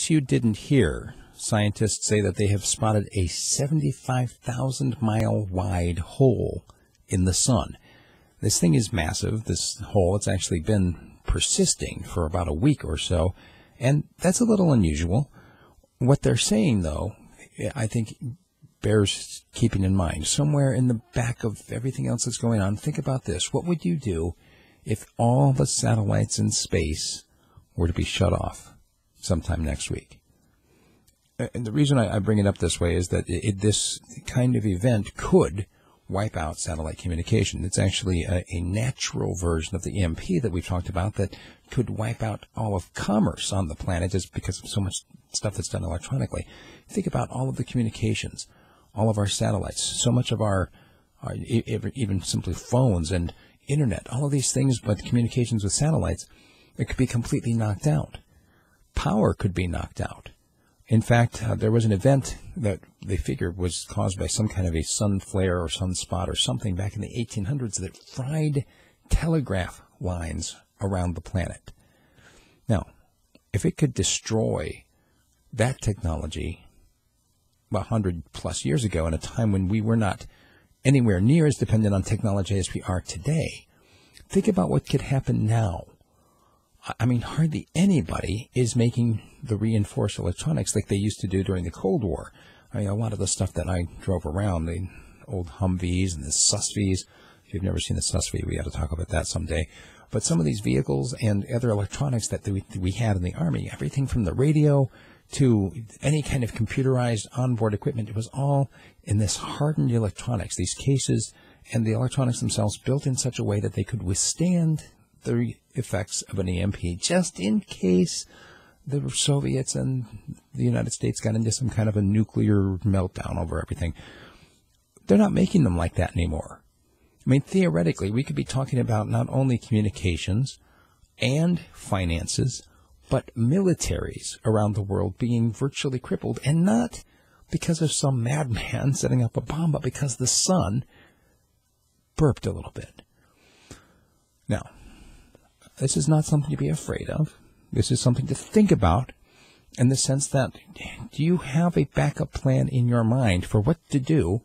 case you didn't hear, scientists say that they have spotted a 75,000-mile wide hole in the sun. This thing is massive, this hole. It's actually been persisting for about a week or so, and that's a little unusual. What they're saying, though, I think bears keeping in mind. Somewhere in the back of everything else that's going on, think about this. What would you do if all the satellites in space were to be shut off sometime next week? And the reason I bring it up this way is that this kind of event could wipe out satellite communication. It's actually a natural version of the EMP that we've talked about that could wipe out all of commerce on the planet just because of so much stuff that's done electronically. Think about all of the communications, all of our satellites, so much of our even simply phones and internet, all of these things, but communications with satellites, it could be completely knocked out. Power could be knocked out. In fact, there was an event that they figured was caused by some kind of a sun flare or sunspot or something back in the 1800s that fried telegraph lines around the planet. Now, if it could destroy that technology 100-plus years ago, in a time when we were not anywhere near as dependent on technology as we are today, think about what could happen now. I mean, hardly anybody is making the reinforced electronics like they used to do during the Cold War. I mean, a lot of the stuff that I drove around, the old Humvees and the Susvies. If you've never seen the Susvie, we got to talk about that someday. But some of these vehicles and other electronics that we had in the Army, everything from the radio to any kind of computerized onboard equipment, it was all in this hardened electronics, these cases, and the electronics themselves built in such a way that they could withstand the effects of an EMP, just in case the Soviets and the United States got into some kind of a nuclear meltdown over everything. They're not making them like that anymore. I mean, theoretically, we could be talking about not only communications and finances, but militaries around the world being virtually crippled, and not because of some madman setting up a bomb, but because the sun burped a little bit. Now, this is not something to be afraid of. This is something to think about in the sense that, do you have a backup plan in your mind for what to do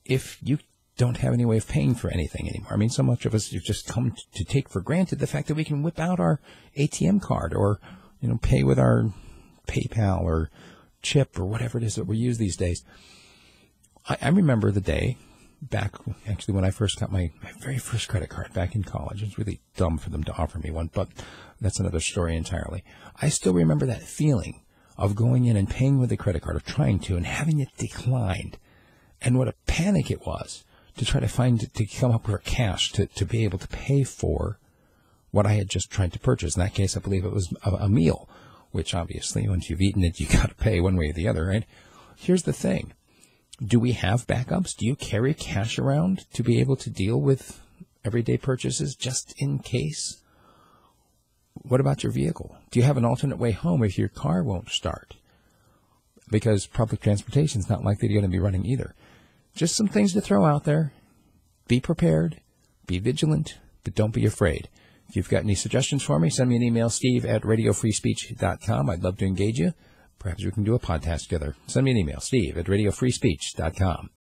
if you don't have any way of paying for anything anymore? I mean, so much of us have just come to take for granted the fact that we can whip out our ATM card or, pay with our PayPal or chip or whatever it is that we use these days. I remember the day back, actually, when I first got my very first credit card back in college. It was really dumb for them to offer me one, but that's another story entirely. I still remember that feeling of going in and paying with a credit card, or trying to, and having it declined. And what a panic it was to try to come up with cash to be able to pay for what I had just tried to purchase. In that case, I believe it was a meal, which obviously, once you've eaten it, you got to pay one way or the other, right? Here's the thing. Do we have backups? Do you carry cash around to be able to deal with everyday purchases just in case? What about your vehicle? Do you have an alternate way home if your car won't start? Because public transportation is not likely to be running either. Just some things to throw out there. Be prepared, be vigilant, but don't be afraid. If you've got any suggestions for me, send me an email, steve@radiofreespeech.com. I'd love to engage you. Perhaps we can do a podcast together. Send me an email, steve@radiofreespeech.com.